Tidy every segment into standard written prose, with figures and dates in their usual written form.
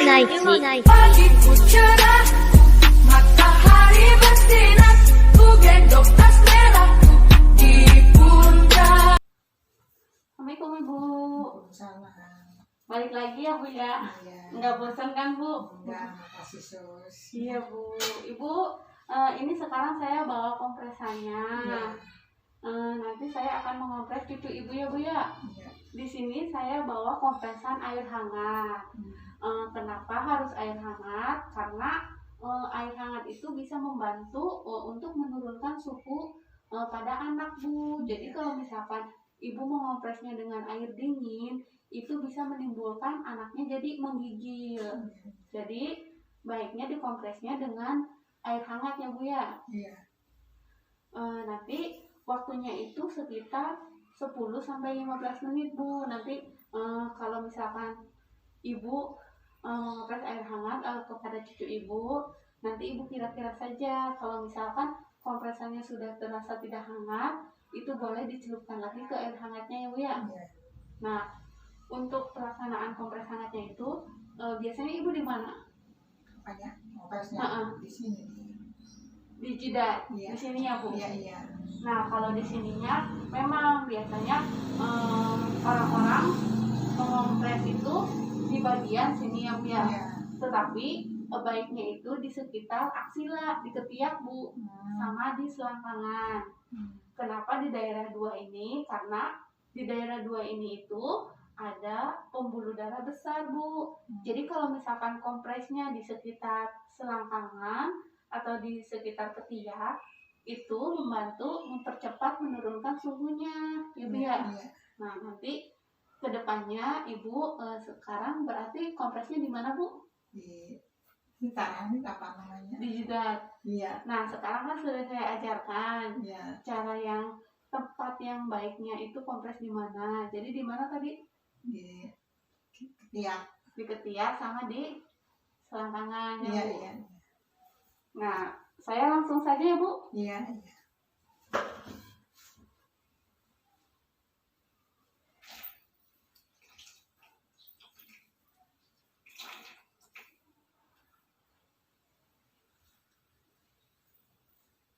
naiki. Pagiku cerah, matahari bersinar, ku gendong tas merahku di pundak. Assalamualaikum Ibu. Salah. Balik lagi ya Bu ya. Iya. Nggak bosan kan Bu? Enggak, makasih Sus. Iya Bu. Ibu, ini sekarang saya bawa kompresannya. Iya. Nanti saya akan mengompres cucu Ibu ya Bu ya. Iya. Di sini saya bawa kompresan air hangat. Kenapa harus air hangat? Karena air hangat itu bisa membantu untuk menurunkan suhu pada anak Bu. Jadi kalau misalkan Ibu mengompresnya dengan air dingin, itu bisa menimbulkan anaknya jadi menggigil. Jadi baiknya dikompresnya dengan air hangat ya Bu ya. Iya. Nanti waktunya itu sekitar 10-15 menit Bu. Nanti kalau misalkan Ibu mengopres air hangat kepada cucu Ibu, nanti Ibu kira-kira saja. Kalau misalkan kompresannya sudah terasa tidak hangat, itu boleh dicelupkan lagi ke air hangatnya ya Bu ya. Iya. Nah, untuk pelaksanaan kompres hangatnya itu biasanya Ibu di mana? Apanya? Operasinya di sini. Di jidat, Iya. di sini ya Bu. Iya, iya. Nah, kalau di sininya memang biasanya orang-orang mengompres itu di bagian sini ya Bu ya. Iya. Tetapi baiknya itu di sekitar aksila, di ketiak Bu, sama di selangkangan. Kenapa di daerah 2 ini? Karena di daerah 2 ini itu ada pembuluh darah besar Bu. Jadi kalau misalkan kompresnya di sekitar selangkangan atau di sekitar ketiak, itu membantu mempercepat menurunkan suhunya ya Bu ya. Iya. Nah, nanti kedepannya Ibu sekarang berarti kompresnya di mana Bu? Di sekarang ini apa namanya? Di jidat. Iya. Nah, sekarang kan sudah saya ajarkan Iya. cara yang tepat yang baiknya itu kompres di mana. Jadi di mana tadi? Di ketiak. Di ketiak sama di selangkangan ya Iya, Bu. iya. Nah, saya langsung saja ya Bu. Iya, iya.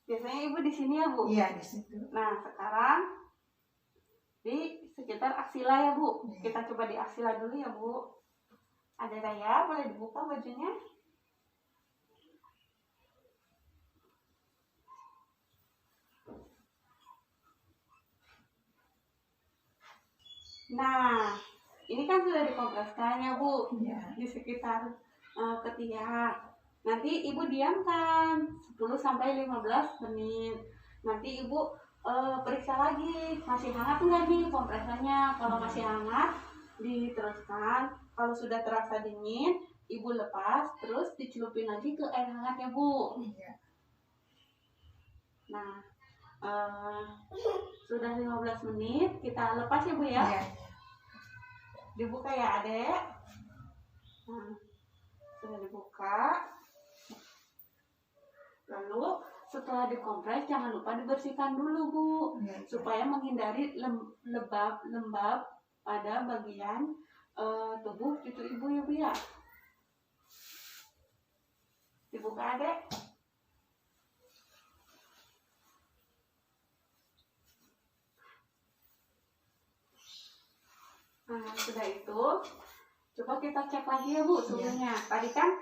Biasanya Ibu di sini ya Bu. Iya, di situ. Nah, sekarang di sekitar aksila ya Bu. Iya. Kita coba di aksila dulu ya Bu. Ada Raya, boleh dibuka bajunya. Nah, ini kan sudah dikompreskan ya Bu. Iya. Di sekitar ketiak. Nanti Ibu diamkan 10-15 menit. Nanti Ibu periksa lagi masih hangat enggak nih kompresannya. Kalau masih hangat diteruskan. Kalau sudah terasa dingin, Ibu lepas terus dicelupin lagi ke air hangatnya Bu. Iya. Nah, sudah 15 menit kita lepas ya Bu ya. Iya. Dibuka ya Adek. Nah, sudah dibuka. Lalu setelah dikompres jangan lupa dibersihkan dulu Bu, Iya. supaya menghindari lembab pada bagian tubuh cucu Ibu ya Bu ya. Dibuka Adek. Nah, sudah itu coba kita cek lagi ya Bu suhunya. Tadi kan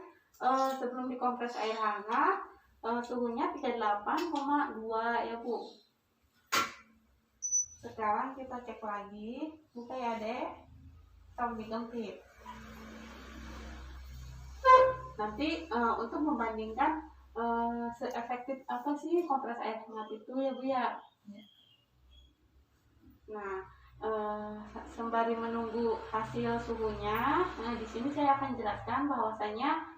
sebelum dikompres air hangat suhunya 38,2 ya Bu. Sekarang kita cek lagi, buka ya Dek, sambil digempit. Nanti untuk membandingkan seefektif apa sih kompres air hangat itu ya Bu ya. Nah, sembari menunggu hasil suhunya, nah di sini saya akan jelaskan bahwasanya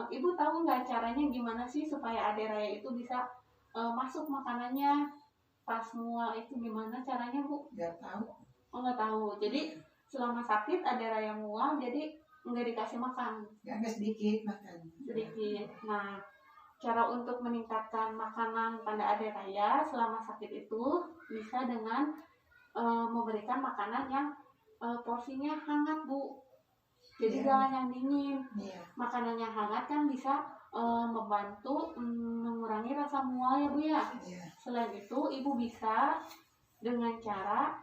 Ibu tahu nggak caranya gimana sih supaya Ade Raya itu bisa masuk makanannya pas mual itu gimana caranya Bu? Nggak tahu. Oh nggak tahu. Jadi selama sakit Ade Raya mual jadi nggak dikasih makan. Ya, agak sedikit makan. Sedikit. Nah, cara untuk meningkatkan makanan pada Ade Raya selama sakit itu bisa dengan memberikan makanan yang porsinya hangat Bu. Jadi Iya. jangan yang dingin. Iya. Makanan yang hangat kan bisa membantu mengurangi rasa mual ya Bu ya. Iya. Selain itu Ibu bisa dengan cara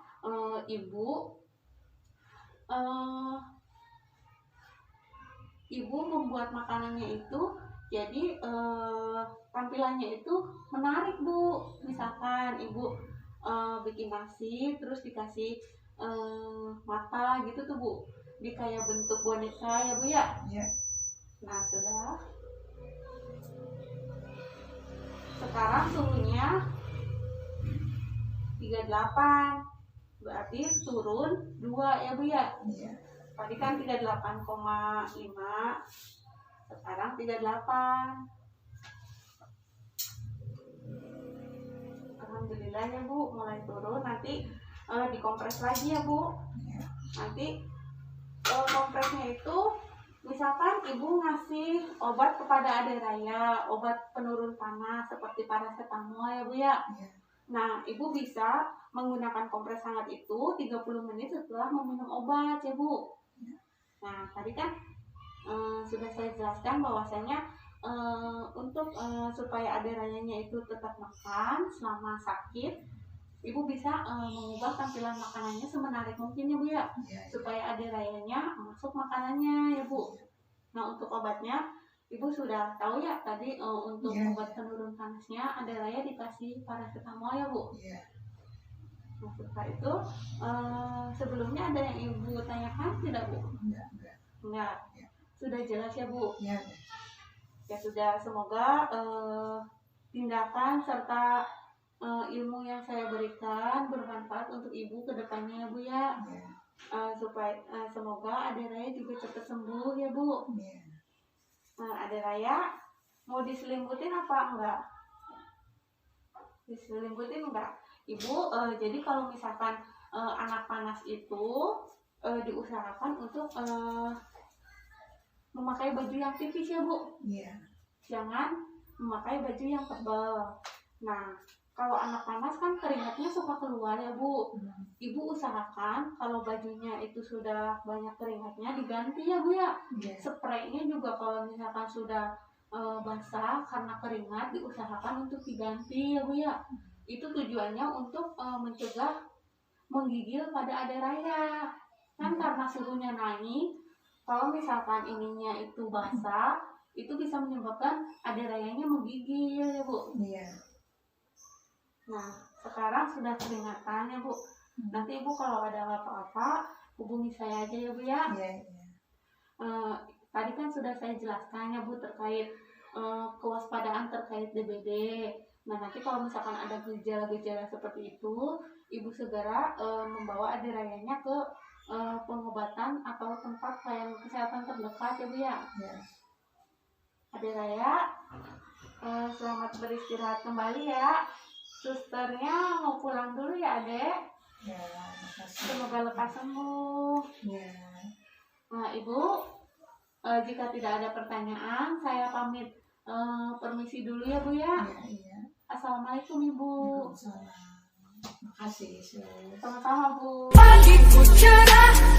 Ibu membuat makanannya itu jadi tampilannya itu menarik Bu. Misalkan Ibu bikin nasi terus dikasih mata gitu tuh Bu, di kayak bentuk boneka ya Bu ya. Iya. Nah sudah. Sekarang suhunya 38, berarti turun 2 ya Bu ya. Iya. Tadi kan 38,5, sekarang 38. Alhamdulillah ya Bu, mulai turun. Nanti dikompres lagi ya Bu. Iya. Nanti kompresnya itu misalkan Ibu ngasih obat kepada adik Raya, obat penurun panas seperti paracetamol ya Bu ya. Iya. Nah, Ibu bisa menggunakan kompres hangat itu 30 menit setelah meminum obat ya Bu. Nah, tadi kan sudah saya jelaskan bahwasanya untuk supaya adik Rayanya itu tetap makan selama sakit, Ibu bisa mengubah tampilan makanannya semenarik mungkin ya Bu ya, Iya. supaya adik Rayanya masuk makanannya ya Bu. Nah, untuk obatnya Ibu sudah tahu ya tadi untuk Iya. obat penurun panasnya adik Raya dikasih paracetamol ya Bu. Iya. Nah, setelah itu sebelumnya ada yang Ibu tanyakan tidak Bu? Enggak. Enggak. Ya. Sudah jelas ya Bu? Iya. Ya sudah, semoga tindakan serta ilmu yang saya berikan bermanfaat untuk Ibu ke depannya ya Bu ya. Iya. Supaya semoga Ade Raya juga cepat sembuh ya Bu. Iya. Ade Raya mau diselimutin apa enggak? Diselimutin enggak? Ibu jadi kalau misalkan anak panas itu diusahakan untuk memakai baju yang tipis ya Bu. Iya. Jangan memakai baju yang tebal. Nah, kalau anak panas kan keringatnya suka keluar ya Bu. Ibu usahakan kalau bajunya itu sudah banyak keringatnya diganti ya Bu ya. Iya. Spraynya juga kalau misalkan sudah basah karena keringat diusahakan untuk diganti ya Bu ya. Itu tujuannya untuk mencegah menggigil pada Ade Raya. Kan karena suhunya naik, kalau misalkan ininya itu basah, itu bisa menyebabkan Ade Rayanya menggigil ya Bu. Iya. Nah, sekarang sudah keringatan ya Bu. Nanti Ibu kalau ada apa-apa hubungi saya aja ya Bu ya. Iya. Tadi kan sudah saya jelaskan ya Bu terkait kewaspadaan terkait DBD. Nah, nanti kalau misalkan ada gejala-gejala seperti itu, Ibu segera membawa Ade Rayanya ke pengobatan atau tempat pelayanan kesehatan terdekat ya Bu ya. Iya. Ade Raya, selamat beristirahat kembali ya. Susternya mau pulang dulu ya Ade. Ya, makasih. Semoga lekas sembuh. Ya. Nah Ibu, jika tidak ada pertanyaan, saya pamit permisi dulu ya Bu ya. Iya. Assalamualaikum Ibu. Waalaikumsalam. Makasih, Sus. Sama-sama Bu. Pagiku cerah